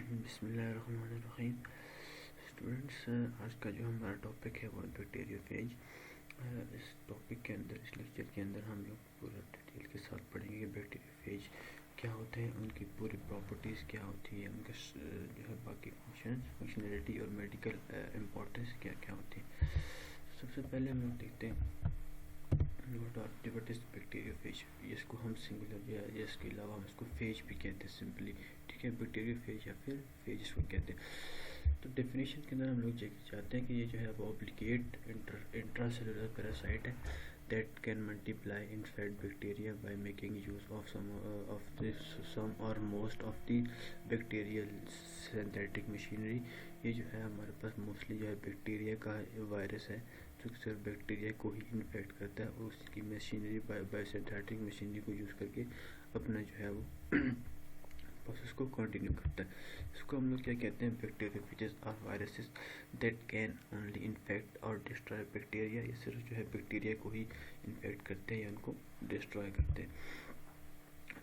बिस्मिल्लाहिर्रहमानिर्रहीम। स्टूडेंट्स, आज का जो हमारा टॉपिक है वो बैक्टीरियोफेज। इस टॉपिक के अंदर, इस लेक्चर के अंदर हम लोग पूरा डिटेल के साथ पढ़ेंगे कि बैक्टीरियोफेज क्या होते हैं, उनकी पूरी प्रॉपर्टीज़ क्या होती है, उनका जो है बाकी फंक्शनलिटी और मेडिकल इम्पोर्टेंस क्या क्या होती है। सबसे पहले हम लोग देखते हैं व्हाट इज बैक्टीरियोफेज। इसको हम सिंगुलर या इसके अलावा हम इसको फेज भी कहते हैं सिंपली, ठीक है। बैक्टीरियोफेज या फिर फेज इसको कहते हैं। तो डेफिनेशन के अंदर हम लोग चाहते हैं कि ये जो है वो ऑब्लिगेट इंट्रासेलुलर पैरासाइट है that can multiply infect bacteria by making use of some or most of the bacterial synthetic machinery। ये जो है हमारे पास मोस्टली जो है बैक्टीरिया का वायरस है जो सिर्फ बैक्टीरिया को ही इन्फेक्ट करता है और उसकी मशीनरी बायोसिंथेटिक मशीनरी को यूज़ करके अपना जो है वो प्रोसेस को कंटिन्यू करता है। इसको हम लोग क्या कहते हैं, bacteriophages are viruses that can only infect और डिस्ट्रॉय बैक्टीरिया। ये सिर्फ जो है बैक्टीरिया को ही इन्फेक्ट करते हैं या उनको डिस्ट्रॉय करते हैं।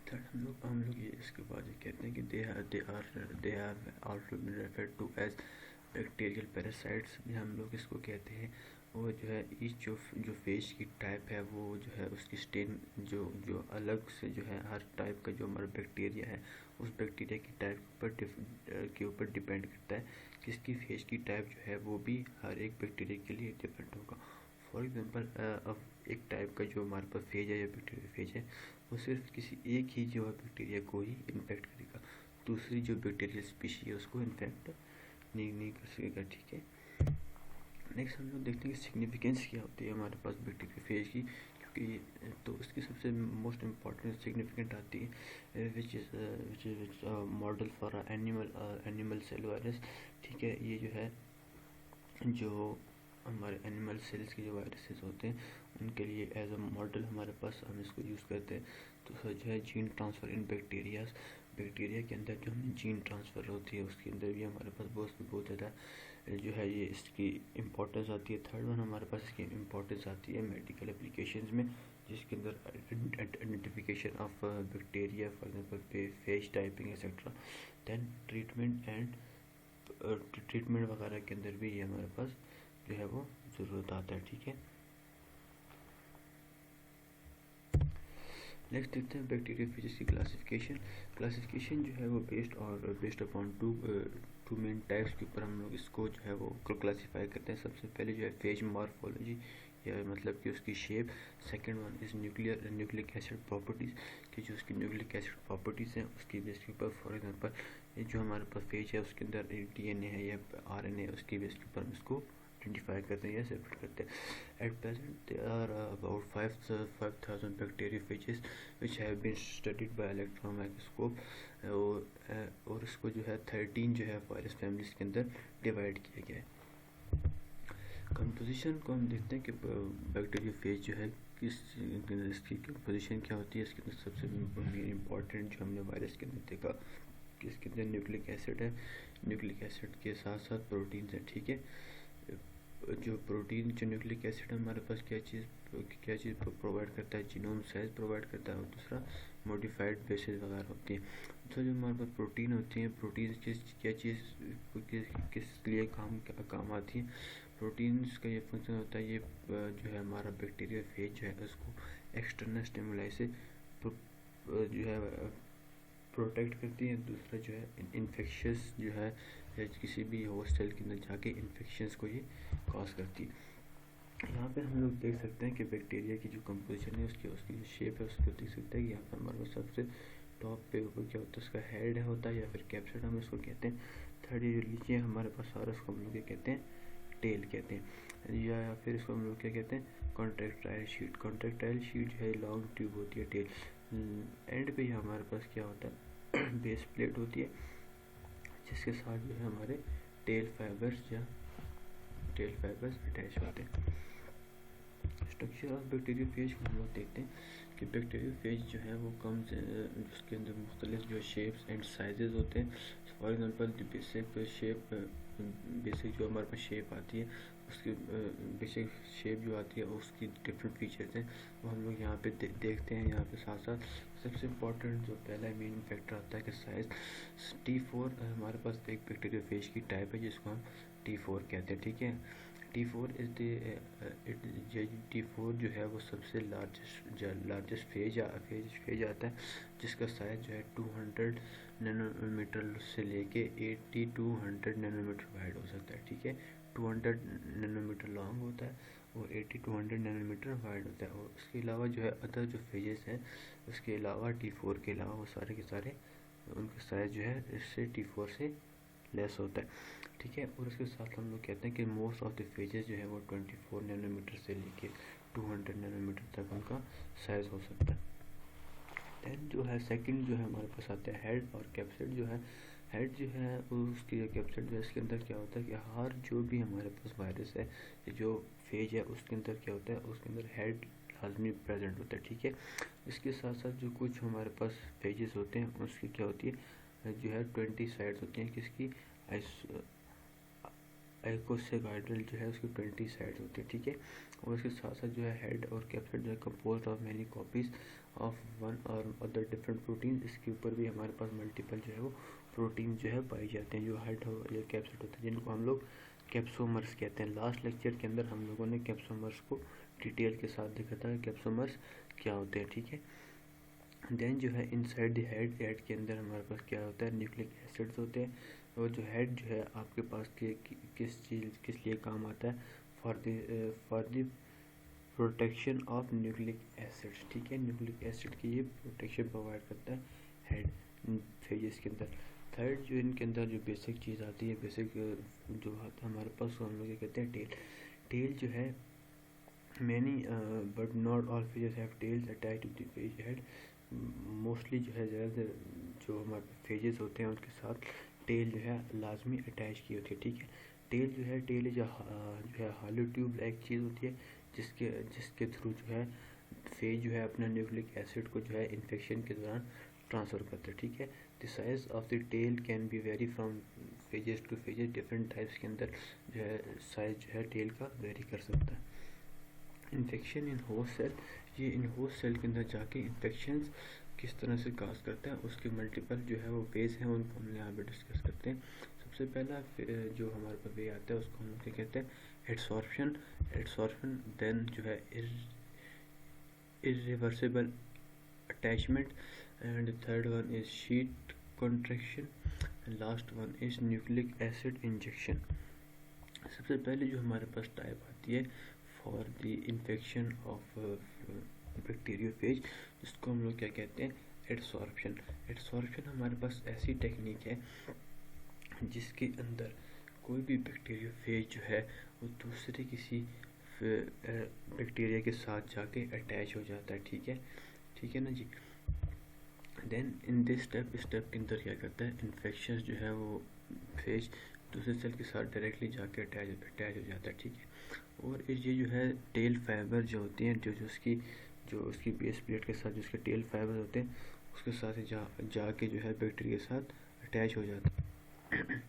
थर्ड हम लोग ये इसके बाद ये कहते हैं कि they have also been referred to as bacterial parasites. भी हम लोग इसको कहते हैं। वो जो है ईच जो फेज की टाइप है वो जो है उसकी स्टेन जो अलग से जो है हर टाइप का जो हमारा बैक्टीरिया है उस बैक्टीरिया की टाइप के ऊपर डिपेंड करता है कि इसकी फेज की टाइप जो है वो भी हर एक बैक्टीरिया के लिए डिफरेंट होगा। फॉर एग्जांपल, अब एक टाइप का जो हमारे पास फेज है या बैक्टीरिया फेज है वो सिर्फ किसी एक ही जो है बैक्टीरिया को ही इन्फेक्ट करेगा, दूसरी जो बैक्टीरियल स्पीशी है उसको इन्फेक्ट नहीं कर सकेगा, ठीक है। नेक्स्ट हम लोग देखते हैं कि सिग्निफिकेंस क्या होती है हमारे पास बैक्टीरियोफेज की, क्योंकि तो इसकी सबसे मोस्ट इम्पॉर्टेंट सिग्निफिकेंट आती है which is model for animal cell virus, ठीक है। ये जो है जो हमारे एनिमल सेल्स के जो वायरसेस होते हैं उनके लिए एज अ मॉडल हमारे पास हम इसको यूज़ करते हैं। तो जो है जीन ट्रांसफ़र इन बैक्टीरिया के अंदर जो हमें जीन ट्रांसफ़र होती है उसके अंदर भी हमारे पास बहुत ज़्यादा जो है ये इसकी इम्पोर्टेंस आती है। थर्ड वन हमारे पास इसकी इम्पोर्टेंस आती है मेडिकल एप्लीकेशंस में, जिसके अंदर identification of bacteria, for example phage typing etcetera. Then treatment वगैरह के अंदर भी ये हमारे पास जो है वो ज़रूरत आता है, ठीक है। नेक्स्ट देखते हैं बैक्टीरियोफेजेस की क्लासिफिकेशन जो है वो based upon two main types के ऊपर हम लोग इसको जो है वो क्लासीफाई करते हैं। सबसे पहले जो है फेज मॉर्फोलॉजी, या मतलब कि उसकी shape. Second one is nucleic acid properties, कि जो उसकी न्यूक्लिक एसिड प्रॉपर्टीज़ हैं उसकी बेस के ऊपर, फॉर एग्जांपल ये जो हमारे पास फेज है उसके अंदर DNA है या RNA है, उसकी बेस के ऊपर हम इसको आइडेंटिफाई करते हैं या सेपरेट करते हैं। At present there are about 5000 bacteriophages which have been studied by electron microscope, और इसको जो है 13 जो है वायरस फैमिलीज के अंदर डिवाइड किया गया है। कंपोजिशन को हम देखते हैं कि बैक्टीरियोफेज जो है इसकी कंपोजिशन क्या होती है। इसके अंदर सबसे इम्पॉर्टेंट जो हमने वायरस के अंदर देखा कि इसके अंदर न्यूक्लिक एसिड है, न्यूक्लिक एसिड के साथ साथ प्रोटीन है, ठीक है। जो प्रोटीन जो न्यूक्लिक एसिड हमारे पास क्या चीज़ प्रोवाइड करता है, जीनोम साइज प्रोवाइड करता है, और दूसरा मॉडिफाइड बेसिस वगैरह होती हैं। तो जो हमारे पास प्रोटीन होती हैं, प्रोटीन किस लिए काम आती हैं। प्रोटीन्स का ये फंक्शन होता है, ये जो है हमारा बैक्टीरियोफेज जो है उसको एक्सटर्नल स्टिमुलाई से जो है प्रोटेक्ट करती है। दूसरा जो है इन्फेक्शंस जो है किसी भी होस्ट सेल के अंदर जाके इन्फेक्शंस को ये कॉज करती है। यहाँ पे हम लोग देख सकते हैं कि बैक्टीरिया की जो कंपोजिशन है उसकी जो शेप है उसको देख सकते हैं कि यहाँ पर हमारे पास सबसे टॉप पे ऊपर क्या होता है, उसका हेड होता है या फिर कैप्सूल हम इसको कहते हैं। थर्ड ये नीचे हमारे पास और उसको हम लोग क्या कहते हैं, टेल कहते हैं, या फिर इसको हम लोग क्या कहते हैं, कॉन्ट्रैक्टाइल शीट जो है लॉन्ग ट्यूब होती है टेल। एंड पे हमारे पास क्या होता है, बेस प्लेट होती है जिसके साथ जो है हमारे टेल फाइबर्स अटैच होते हैं। स्ट्रक्चर ऑफ बैक्टीरियोफेज को हम लोग देखते हैं कि बैक्टीरियोफेज जो है वो उसके अंदर मुख्तलिफ जो शेप्स एंड साइजेस होते हैं। फॉर एग्जांपल बेसिक जो हमारे पास शेप आती है उसकी बेसिक शेप जो आती है उसकी डिफरेंट फीचर्स हैं वो हम लोग यहाँ पे देखते हैं। यहाँ पे साथ साथ सबसे इम्पोर्टेंट जो पहला मेन फैक्टर आता है कि साइज। T4 हमारे पास एक बैक्टीरियोफेज की टाइप है जिसको हम T4 कहते हैं, ठीक है। T4 इज T4 जो है वो सबसे लार्जेस्ट फेज आता है, जिसका साइज जो है 200 नैनोमीटर से लेके 80 to 100 नैनोमीटर वाइड हो सकता है, ठीक है। 200 नैनोमीटर लॉन्ग होता है और 80 to 100 नैनोमीटर वाइड होता है। और उसके अलावा जो है अदर जो फेजेस हैं, उसके अलावा T4 के अलावा वो सारे के सारे उनका साइज जो है इससे T4 से लेस होता है, ठीक है। और उसके साथ हम लोग कहते हैं कि मोस्ट ऑफ द फेजेस जो है वो 24 नैनोमीटर से लेके 200 नैनोमीटर तक उनका साइज हो सकता है। दैन जो है सेकंड जो है हमारे पास आता है हेड और कैप्सिड जो है। हेड जो है उसकी कैप्सिड जो है इसके अंदर क्या होता है कि हर जो भी हमारे पास वायरस है, जो फेज है उसके अंदर क्या होता है, उसके अंदर हेड लाजमी प्रेजेंट होता है, ठीक है। इसके साथ साथ जो कुछ हमारे पास फेजेस होते हैं उसकी क्या होती है जो है 20 साइड्स होती हैं, किसकी आइकोसाइडल जो है उसकी 20 साइड्स होती है, ठीक है। और इसके साथ साथ जो है हेड और कैप्सिड जो है composed of many copies of one और अदर डिफरेंट प्रोटीन। इसके ऊपर भी हमारे पास मल्टीपल जो है वो प्रोटीन जो है पाए जाते हैं, जो हेड हो या कैप्सिड होते हैं, जिनको हम लोग कैप्सोमर्स कहते हैं। लास्ट लेक्चर के अंदर हम लोगों ने कैप्सोमर्स को डिटेल के साथ देखा था कैप्सोमर्स क्या होते हैं, ठीक है। देन जो है इनसाइड द हेड के अंदर हमारे पास क्या होता है, न्यूक्लिक एसिड्स होते हैं। और जो हेड जो है आपके पास किस लिए काम आता है, for the protection of nucleic acids, ठीक है। न्यूक्लिक एसिड की ये प्रोटेक्शन प्रोवाइड करता है हेड फेजेस के अंदर। थर्ड जो इनके अंदर जो बेसिक चीज़ आती है, बेसिक जो आता है हमारे पास, हम लोग ये कहते हैं टेल। टेल जो है many but not all phages have tails attach to the phage head. Mostly जो है ज़्यादातर जो हमारे फेजेस होते हैं उनके साथ टेल जो है लाजमी अटैच की होती है, ठीक है। टेल जो है हॉलो ट्यूब लाइक चीज़ होती है जिसके थ्रू जो है फेज जो है अपना न्यूक्लिक एसिड को जो है इन्फेक्शन के दौरान ट्रांसफ़र करता है, ठीक है। The size of the tail can be vary from phages to phages. Different types के अंदर जो है साइज जो है टेल का वेरी कर सकता है। इन्फेक्शन इन होस्ट सेल, ये इन होस्ट सेल के अंदर जाके इन्फेक्शंस किस तरह से काज करता है, उसके मल्टीपल जो है वो वेज हैं, उनको हम यहाँ पे डिस्कस करते हैं। सबसे पहला जो हमारे पास वे आता है उसको हम लोग क्या कहते हैं, एडसॉर्प्शन। देन जो है irreversible attachment, and the third one is sheet contraction, and last one is nucleic acid injection। सबसे पहले जो हमारे पास टाइप आती है for the infection of bacteriophage, जिसको हम लोग क्या कहते हैं, एडसॉर्प्शन। एडसॉर्प्शन हमारे पास ऐसी टेक्निक है जिसके अंदर कोई भी बैक्टीरियोफेज जो है वो दूसरे किसी बैक्टीरिया के साथ जाके अटैच हो जाता है, ठीक है ना जी। देन इन दिस स्टेप के अंदर क्या करता है, इन्फेक्शन जो है वो फेज दूसरे सेल के साथ डायरेक्टली जाके अटैच हो जाता है, ठीक है। और ये जो है टेल फाइबर जो होती हैं, जो उसकी बेस प्लेट के साथ जो उसके टेल फाइबर होते हैं उसके साथ जाके जो है बैक्टीरिया के साथ अटैच हो जाता है।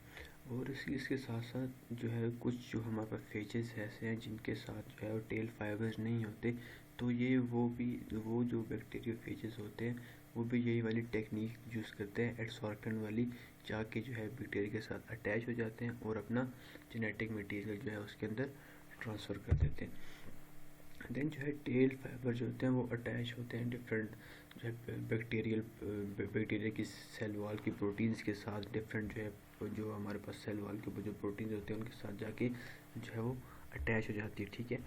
और इसके साथ साथ जो है कुछ जो हमारे पास फेजेस ऐसे हैं जिनके साथ जो है वो टेल फाइबर्स नहीं होते, तो ये वो जो बैक्टीरिया फेजेस होते हैं वो भी यही वाली टेक्निक यूज़ करते हैं, एडसॉर्प्शन वाली, जाके जो है बैक्टीरिया के साथ अटैच हो जाते हैं और अपना जेनेटिक मटेरियल जो है उसके अंदर ट्रांसफ़र कर देते हैं। देन जो है टेल फाइबर जो होते हैं वो अटैच होते हैं डिफरेंट जो है बैक्टीरिया की सेल वॉल की प्रोटीन्स के साथ, डिफरेंट जो हमारे पास सेल वॉल के जो प्रोटीन्स होते हैं उनके साथ जाके जो है वो अटैच हो जाती है, ठीक है।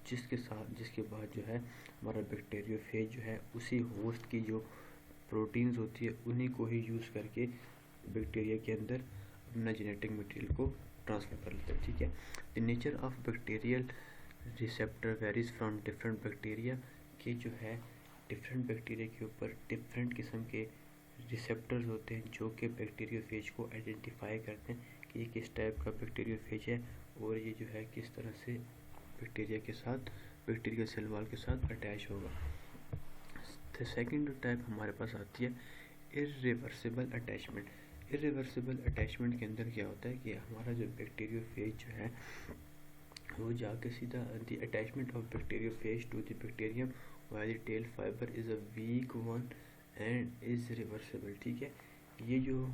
जिसके बाद जो है हमारा बैक्टीरियोफेज जो है उसी होस्ट की जो प्रोटीन्स होती है उन्हीं को ही यूज़ करके बैक्टीरिया के अंदर अपना जेनेटिक मटेरियल को ट्रांसफ़र कर लेता है, ठीक है। The nature of bacterial receptor varies from different bacteria, के जो है डिफरेंट बैक्टीरिया के ऊपर डिफरेंट किस्म के रिसेप्टर्स होते हैं जो कि बैक्टीरियोफेज को आइडेंटिफाई करते हैं कि ये किस टाइप का बैक्टीरियोफेज है और ये जो है किस तरह से बैक्टीरिया सेल वॉल के साथ अटैच होगा। तो सेकंड टाइप हमारे पास आती है इर्रिवर्सिबल अटैचमेंट। इर्रिवर्सिबल अटैचमेंट के अंदर क्या होता है कि हमारा जो बैक्टीरियोफेज जो है वो जाके सीधा the attachment of bacteriophage to the bacterium while the tail fiber is a weak one and is reversible. ठीक है, ये जो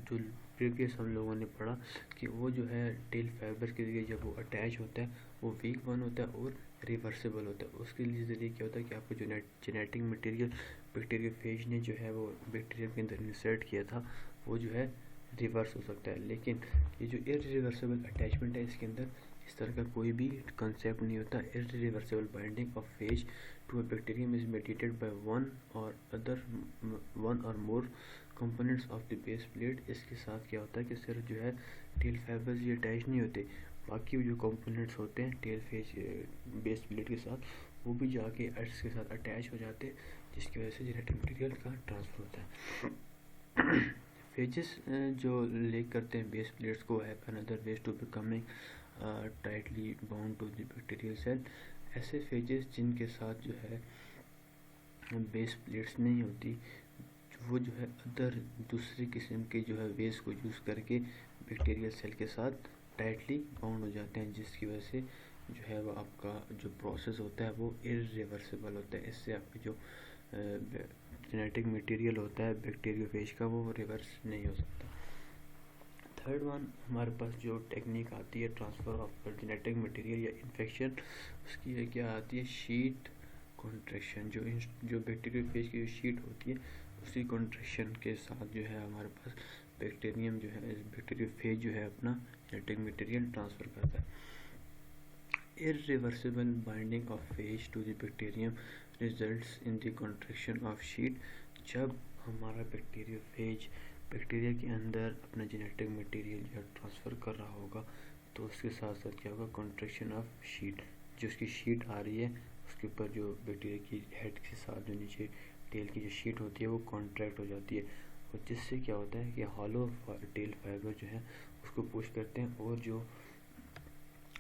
जो प्रीवियस हम लोगों ने पढ़ा कि वो जो है टेल फाइबर के लिए जब वो अटैच होता है वो वीक बन होता है और रिवर्सिबल होता है। उसके लिए ज़रिए क्या होता है कि आपको जो जेनेटिक मटेरियल बैक्टीरियोफेज ने जो है वो बैक्टीरिया के अंदर इंसर्ट किया था वो जो है रिवर्स हो सकता है। लेकिन ये जो इरिवर्सिबल अटैचमेंट है इसके अंदर इस तरह का कोई भी कंसेप्ट नहीं होता। Irreversible binding of phage to a bacterium is mediated by one or more components of the base plate. इसके साथ क्या होता है कि सिर्फ जो है टेल फाइबर्स ये अटैच नहीं होते, बाकी जो कंपोनेंट्स होते हैं टेल फेज बेस प्लेट के साथ वो भी जाके एड्स के साथ अटैच हो जाते हैं, जिसकी वजह से जेनेटिक मटेरियल का ट्रांसफ़र होता है। फेजेस जो लेक करते हैं बेस प्लेट्स को have another ways to becoming tightly bound to the bacterial cell. ऐसे फेजेस जिनके साथ जो है बेस प्लेट्स नहीं होती, वो जो है अदर दूसरी किस्म के जो है वेज को यूज़ करके बैक्टीरियल सेल के साथ टाइटली बाउंड हो जाते हैं, जिसकी वजह से जो है वो आपका जो प्रोसेस होता है वो इरिवर्सिबल होता है। इससे आपकी जो जेनेटिक मटेरियल होता है बैक्टीरियोफेज का वो रिवर्स नहीं हो सकता। थर्ड वन हमारे पास जो टेक्निक आती है ट्रांसफ़र ऑफ जेनेटिक मटेरियल या इन्फेक्शन, उसकी क्या आती है शीट कॉन्ट्रैक्शन। जो बैक्टीरियोफेज की जो शीट होती है उसी कॉन्ट्रैक्शन के साथ जो है हमारे पास बैक्टीरियम जो है बैक्टीरियोफेज जो है अपना जेनेटिक मटेरियल ट्रांसफ़र करता है। Irreversible binding of phage to the bacterium results in the contraction of sheet। जब हमारा बैक्टीरियोफेज बैक्टीरिया के अंदर अपना जेनेटिक मटेरियल जो ट्रांसफ़र कर रहा होगा तो उसके साथ साथ क्या होगा, कॉन्ट्रैक्शन ऑफ शीट। जो उसकी शीट आ रही है उसके ऊपर जो बैक्टीरिया की हेड के साथ जो नीचे टेल की जो शीट होती है वो कॉन्ट्रैक्ट हो जाती है, और जिससे क्या होता है कि हॉलो टेल फाइबर जो है उसको पुश करते हैं और जो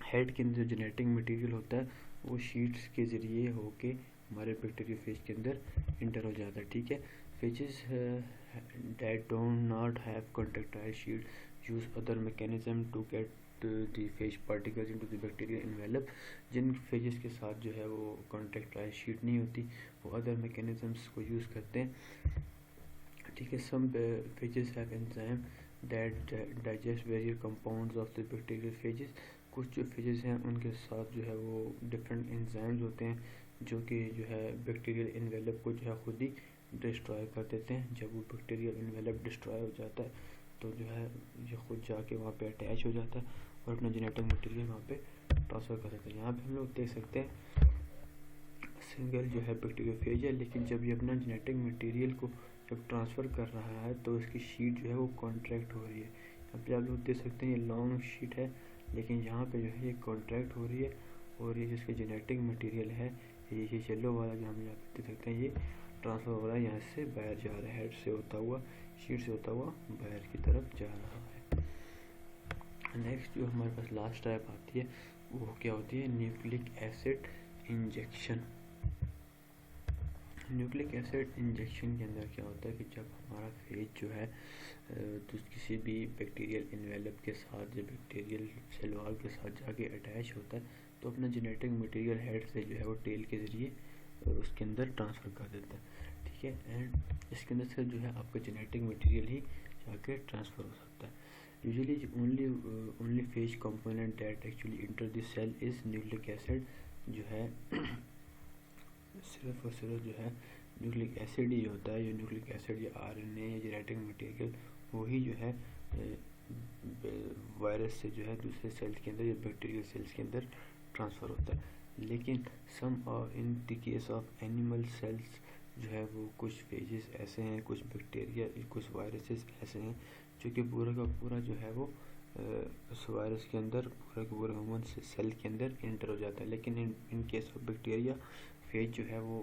हेड के अंदर जेनेटिक मटेरियल होता है वो शीट्स के ज़रिए होके हमारे बैक्टीरियोफेज के अंदर इंटर हो जाता है। ठीक है, phages that do not have contractile sheath use other mechanism to get the phage particles into the bacterial envelope. जिन फेजेस के साथ जो है वो कॉन्टैक्टाइल शीट नहीं होती वो अदर मैकेनिज्म्स को यूज़ करते हैं। ठीक है, some phages have enzyme that digest various compounds of the bacterial phages. कुछ जो फेजेस हैं उनके साथ जो है वो डिफरेंट एंजाइम्स होते हैं जो कि जो है बैक्टीरियल एनवेलप को जो है खुद ही डिस्ट्रॉय कर देते हैं। जब वो बैक्टीरियल एनवेलप डिस्ट्रॉय हो जाता है तो जो है ये खुद जाके वहाँ पे अटैच हो जाता है और अपना जेनेटिक मटेरियल वहाँ पे ट्रांसफ़र कर देता है। यहाँ पे हम लोग देख सकते हैं सिंगल जो है बैक्टीरियोफेज है, लेकिन जब ये अपना जेनेटिक मटेरियल को जब ट्रांसफ़र कर रहा है तो इसकी शीट जो है वो कॉन्ट्रैक्ट हो रही है। यहाँ पे आप लोग देख सकते हैं ये लॉन्ग शीट है, लेकिन यहाँ पे जो है ये कॉन्ट्रैक्ट हो रही है और ये जिसके जेनेटिक मटेरियल है ये येलो वाला जो हम यहाँ पे देख सकते हैं ये ट्रांसफ़र हो रहा है, यहाँ से बाहर जा रहा है, हेड से होता हुआ शीट से होता हुआ बाहर की तरफ जा रहा है। नेक्स्ट जो हमारे पास लास्ट टाइप आती है वो क्या होती है, nucleic acid injection. Nucleic acid injection के अंदर क्या होता है कि जब हमारा फेज जो है तो किसी भी बैक्टीरियल इन्वेलप के साथ या बैक्टीरियल सेल वॉल के साथ जाके अटैच होता है तो अपना जेनेटिक मटेरियल हेड से जो है वो टेल के ज़रिए उसके अंदर ट्रांसफ़र कर देता है। ठीक है, एंड इसके अंदर से जो है आपका जेनेटिक मटेरियल ही जाके ट्रांसफ़र हो सकता है। Usually only phage component that actually enter the cell is nucleic acid. जो है सिर्फ और सिर्फ जो है न्यूक्लिक एसिड ही होता है। ये न्यूक्लिक एसिड या आरएनए या जेनेटिक मटेरियल वही जो है वायरस से जो है दूसरे सेल्स के अंदर या बैक्टीरियल सेल्स के अंदर ट्रांसफ़र होता है। लेकिन some in the case of animal cells जो है वो कुछ फेजेस ऐसे हैं, कुछ बैक्टीरिया कुछ वायरसेस ऐसे हैं जो कि पूरा का पूरा जो है वो उस वायरस के अंदर पूरा का पूरा ह्यूमन सेल के अंदर इंटर हो जाता है। लेकिन in case of bacteria phase जो है वो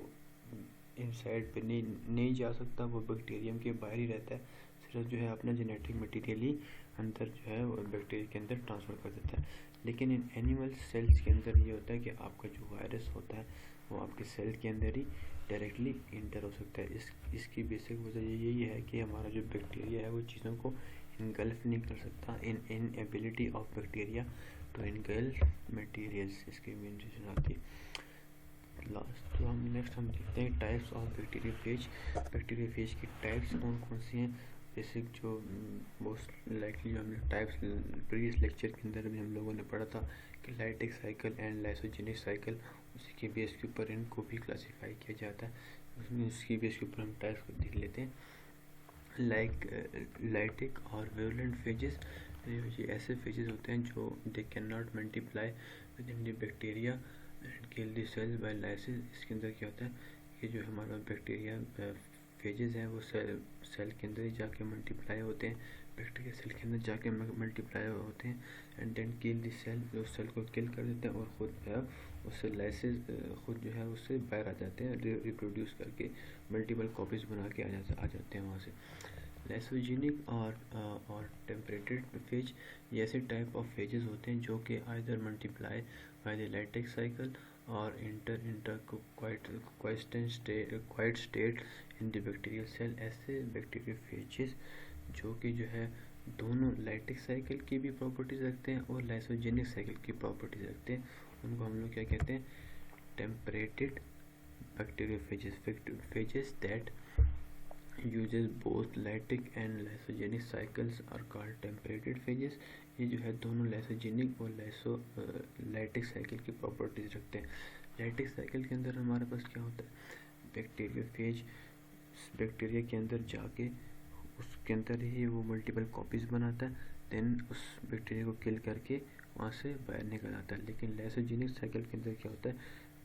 इनसाइड पे नहीं जा सकता, वो बैक्टीरियम के बाहर ही रहता है। सिर्फ जो है अपना जेनेटिक मटेरियल ही अंदर जो है वो बैक्टीरिया के अंदर ट्रांसफ़र कर देता है। लेकिन इन एनिमल सेल्स के अंदर ये होता है कि आपका जो वायरस होता है वो आपके सेल के अंदर ही डायरेक्टली इंटर हो सकता है। इसकी बेसिक वजह यही है कि हमारा जो बैक्टीरिया है वो चीज़ों को इनगल्फ नहीं कर सकता। Inability of bacteria to engulf materials इसकी मेन रीज़न आती है। लास्ट तो हम नेक्स्ट हम देखते हैं टाइप्स ऑफ बैक्टीरियोफेज। बैक्टीरियोफेज की टाइप्स कौन कौन सी हैं। बेसिक जो मोस्ट लाइकली जो हमने टाइप्स प्रीवियस लेक्चर के अंदर भी हम लोगों ने पढ़ा था कि lytic cycle and lysogenic cycle, उसी के बेस के ऊपर इनको भी क्लासीफाई किया जाता है। उसमें उसकी बेस के ऊपर हम टाइप्स को देख लेते हैं। लाइटिक और वेवलेंट फेजेस, ये ऐसे फेजेस होते हैं जो they can not multiply within the bacteria and kill the cell by lysis. इसके अंदर क्या होता है कि जो हमारा बैक्टीरिया फेजेस हैं वो सेल के अंदर ही जाके मल्टीप्लाई होते हैं, बैक्टीरिया सेल के अंदर जाके मल्टीप्लाई होते हैं and then kill the cell, जो सेल को किल कर देते हैं और ख़ुद जो है उससे लाइसिस खुद जो है उससे बाहर आ जाते हैं, रिप्रोड्यूस करके मल्टीपल कॉपीज़ बना के आ जाते हैं वहाँ से। लाइसोजेनिक और टेम्परेटेड फेज, ये ऐसे टाइप ऑफ फेजेस होते हैं जो कि either multiply by the lytic cycle or enter quiet state in the bacterial cell. ऐसे बैक्टीरियल फेजेस जो कि जो है दोनों लाइटिक साइकिल की भी प्रॉपर्टीज रखते हैं और लाइसोजेनिक साइकिल की प्रॉपर्टीज रखते हैं, उनको हम लोग क्या कहते हैं, temperate bacteriophages that uses both lytic and lysogenic cycles are called temperate phages. ये जो है दोनों लाइसोजेनिक और लाइटिक साइकिल की प्रॉपर्टीज रखते हैं। लाइटिक साइकिल के अंदर हमारे पास क्या होता है, बैक्टीरियोफेज बैक्टीरिया के अंदर जाके उसके अंदर ही वो मल्टीपल कॉपीज़ बनाता है, देन उस बैक्टीरिया को किल करके वहाँ से बाहर निकल आता है। लेकिन लाइसोजेनिक साइकिल के अंदर क्या होता है,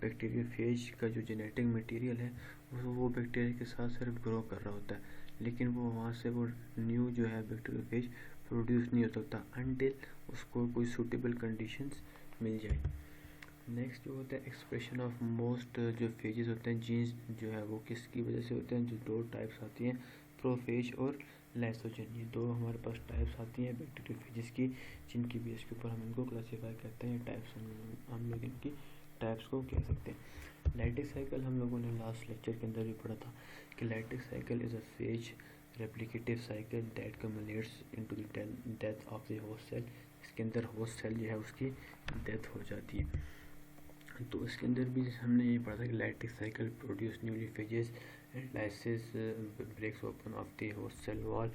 बैक्टीरियोफेज का जो जेनेटिक मटेरियल है वो बैक्टीरिया के साथ सिर्फ ग्रो कर रहा होता है, लेकिन वो वहाँ से वो न्यू जो है बैक्टीरियोफेज प्रोड्यूस नहीं हो सकता अनटिल उसको कोई सूटेबल कंडीशंस मिल जाए। नेक्स्ट जो होता है एक्सप्रेशन ऑफ मोस्ट जो फेजेस होते हैं जीन्स जो है वो किसकी वजह से होते हैं, जो दो टाइप्स आती हैं, प्रोफेज और लाइसोजेन। ये दो हमारे पास टाइप्स आती हैं बैक्टीरियोफेजेस की, जिनकी बेस के ऊपर हम इनको क्लासीफाई करते हैं। टाइप्स हम लोग इनकी टाइप्स को कह सकते हैं। लाइटिक साइकिल हम लोगों ने लास्ट लेक्चर के अंदर भी पढ़ा था कि lytic cycle is a phage replicative cycle that culminates into the death of the host cell. इसके अंदर होस्ट सेल जो है उसकी डेथ हो जाती है। तो इसके अंदर भी हमने ये पढ़ा था कि lytic cycle produce newly phages and lysis breaks open off the host cell wall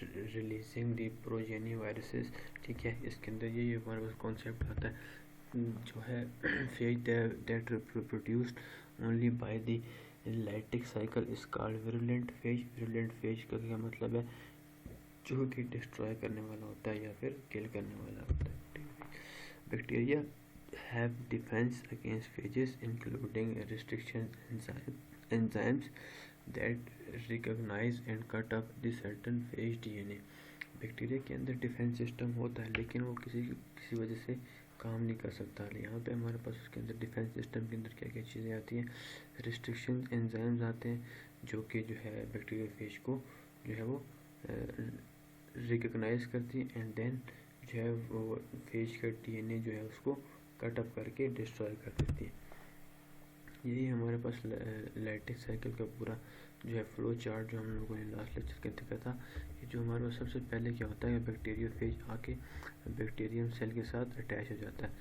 releasing the progeny viruses. ठीक है, इसके अंदर ये हमारे पास कॉन्सेप्ट आता है जो है phase that produced only by the lytic cycle is called virulent phase. Virulent phase का क्या मतलब है, जो कि डिस्ट्रॉय करने वाला होता है या फिर किल करने वाला होता है। Bacteria have defense against phages including restriction enzymes that recognize and cut up the certain phage DNA। Bacteria के अंदर डिफेंस सिस्टम होता है लेकिन वो किसी वजह से काम नहीं कर सकता। यहाँ पे हमारे पास उसके अंदर डिफेंस सिस्टम के अंदर क्या क्या चीज़ें आती हैं, रिस्ट्रिक्शन एंजाइम्स आते हैं जो कि जो है बैक्टीरिया फेज को जो है वो रिकग्नाइज करती है एंड देन जो है वो फेज का DNA जो है उसको कट अप करके डिस्ट्रॉय कर देती है। यही हमारे पास लाइटिक साइकिल का पूरा जो है फ्लो चार्ट जो हम लोगों ने लास्ट लेक्चर के देखा था कि जो हमारे पास सबसे पहले क्या होता है, बैक्टीरियोफेज आके बैक्टीरियम सेल के साथ अटैच हो जाता है।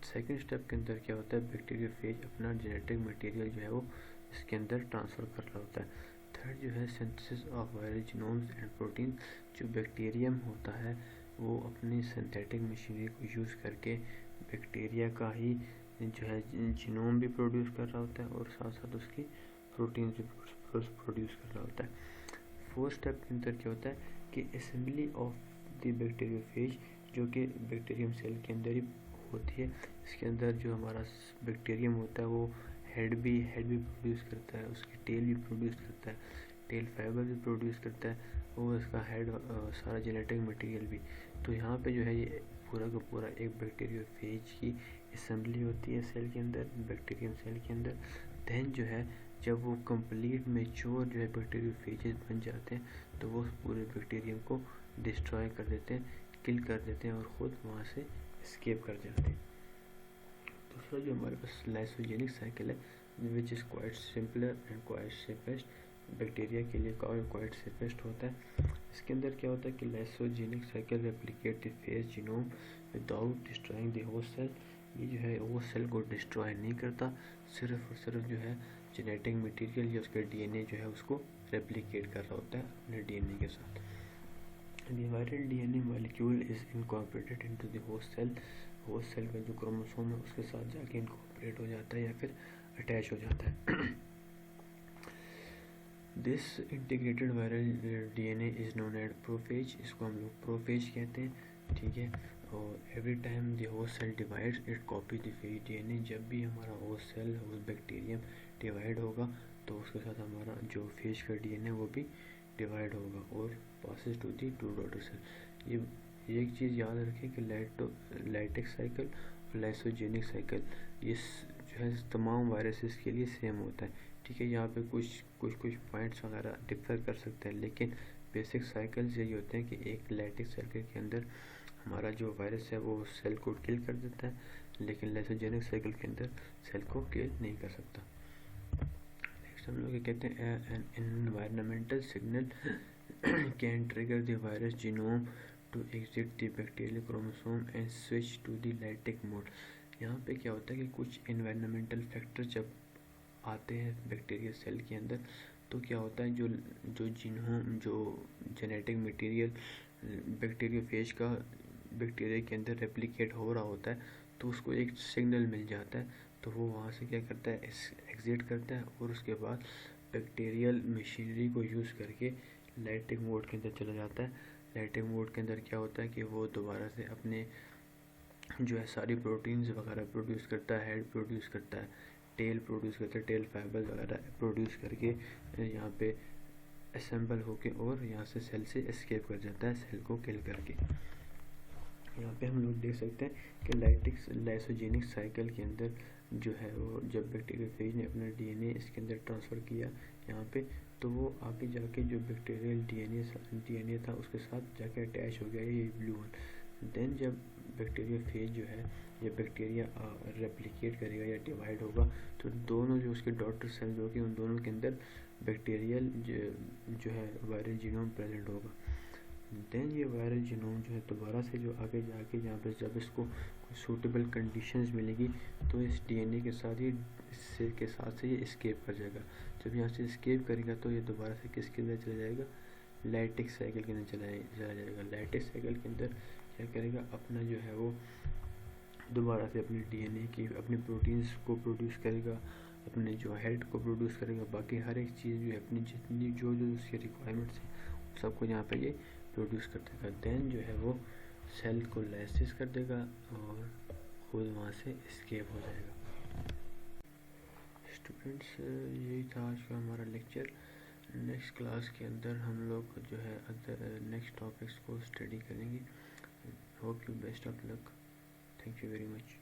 सेकंड स्टेप के अंदर क्या होता है, बैक्टीरियोफेज अपना जेनेटिक मटेरियल जो है वो इसके अंदर ट्रांसफ़र कर रहा होता है। थर्ड जो है synthesis of viral genomes and protein. जो बैक्टीरियम होता है वो अपनी सिंथेटिक मशीनरी को यूज़ करके बैक्टीरिया का ही जो है जीनोम भी प्रोड्यूस कर रहा होता है और साथ साथ उसकी प्रोटीन भी प्रोड्यूस कर रहा होता है। फोर्थ स्टेप के अंदर क्या होता है कि असेंबली ऑफ द बैक्टीरियोफेज, जो कि बैक्टीरियम सेल के अंदर ही होती है। इसके अंदर जो हमारा बैक्टीरियम होता है वो हेड भी प्रोड्यूस करता है, उसकी टेल भी प्रोड्यूस करता है, टेल फाइबर भी प्रोड्यूस करता है और इसका हेड सारा जेनेटिक मटेरियल भी। तो यहाँ पे जो है ये पूरा का पूरा एक बैक्टीरियोफेज की असेंबली होती है सेल के अंदर, बैक्टीरियम सेल के अंदर। देन जो है जब वो कंप्लीट मेच्योर जो है बैक्टीरियोफेजेस बन जाते हैं तो वो पूरे बैक्टीरियम को डिस्ट्रॉय कर देते हैं, किल कर देते हैं और ख़ुद वहाँ से एस्केप कर जाते हैं। दूसरा जो हमारे पास लाइसोजेनिक साइकिल है which is quite simpler and quite safest. Bacteria के लिए क्वाइट सेफेस्ट होता है। इसके अंदर क्या होता है कि lysogenic cycle replicate the phage genome without destroying the host cell. ये जो है वो सेल को डिस्ट्रॉय नहीं करता, सिर्फ और सिर्फ जो है जेनेटिक मटेरियल या उसके डीएनए जो है उसको रेप्लिकेट कर रहा होता है अपने डीएनए के साथ। The viral DNA molecule is incorporated into the host cell का जो क्रोमोसोम है उसके साथ जाके इनकॉर्पोरेट हो जाता है या फिर अटैच हो जाता है। This integrated viral DNA is known as prophage, इसको हम लोग प्रोफेज कहते हैं, ठीक है। और every time the host cell divides it copy the phage DNA, जब भी हमारा host cell host bacterium divide होगा तो उसके साथ हमारा जो फेज का डीएनए वो भी डिवाइड होगा और passes to the two daughter cell. ये एक चीज़ याद रखें कि लैटिक साइकिल और लाइसोजेनिक साइकिल ये जो है तमाम वायरसेस के लिए सेम होता है, ठीक है। यहाँ पे कुछ पॉइंट्स वगैरह डिफर कर सकते हैं, लेकिन बेसिक साइकिल्स यही होते हैं कि एक लैटिक साइकिल के अंदर हमारा जो वायरस है वो सेल को किल कर देता है, लेकिन लाइसोजेनिक साइकिल के अंदर सेल को किल नहीं कर सकता। नेक्स्ट हम लोग ये कहते हैं an environmental signal can trigger the virus genome to exit the bacterial chromosome and switch to the lytic mode. यहाँ पे क्या होता है कि कुछ एनवायरमेंटल फैक्टर जब आते हैं बैक्टीरिया सेल के अंदर तो क्या होता है जो जीनोम जो जेनेटिक मटेरियल बैक्टीरिया फेज का बैक्टीरिया के अंदर रेप्लिकेट हो रहा होता है तो उसको एक सिग्नल मिल जाता है, तो वो वहाँ से क्या करता है एग्जिट करता है और उसके बाद बैक्टीरियल मशीनरी को यूज़ करके लैटिक मोड के अंदर चला जाता है। लैटिक मोड के अंदर क्या होता है कि वो दोबारा से अपने जो है सारी प्रोटीन्स वगैरह प्रोड्यूस करता है, हेड प्रोड्यूस करता है, टेल प्रोड्यूस करता है, टेल फाइबर वगैरह प्रोड्यूस करके यहाँ पे असेंबल होके और यहाँ से सेल से एस्केप कर जाता है सेल को किल करके। यहाँ पे हम लोग देख सकते हैं कि लाइसोजेनिक साइकिल के अंदर जो है वो जब बैक्टीरियल फेज ने अपना डीएनए इसके अंदर ट्रांसफ़र किया यहाँ पे, तो वो आगे जाके जो बैक्टीरियल डीएनए था उसके साथ जाके अटैच हो गया ये ब्लू वन। देन जब बैक्टीरिया फेज जो है या बैक्टीरिया रेप्लिकेट करेगा या डिवाइड होगा तो दोनों जो उसके डॉटर सेल्स होगी उन दोनों के अंदर बैक्टीरियल जो है वायरल जीनोम प्रेजेंट होगा। देन ये वायरल जीनोम जो है दोबारा से जो आगे जाके यहाँ पे जब इसको सूटेबल कंडीशंस मिलेगी तो इस डीएनए के साथ ही के साथ से ये एस्केप कर जाएगा। जब यहाँ से एस्केप करेगा तो ये दोबारा से किसके अंदर चला जाएगा, लैटिक साइकिल के अंदर चला जाएगा। लैटिक साइकिल के अंदर क्या करेगा, अपना जो है वो दोबारा से अपने डीएनए की अपनी प्रोटीन्स को प्रोड्यूस करेगा, अपने जो हेड को प्रोड्यूस करेगा, बाकी हर एक चीज़ जो है अपनी जितनी जो उसकी रिक्वायरमेंट्स हैं सबको यहाँ पे ये प्रोड्यूस कर देगा। देन जो है वो सेल को लाइसिस कर देगा और खुद वहाँ से एस्केप हो जाएगा। स्टूडेंट्स यही था आज का हमारा लेक्चर। नेक्स्ट क्लास के अंदर हम लोग जो है अदर नेक्स्ट टॉपिक्स को स्टडी करेंगे। Hope you best of luck. Thank you very much.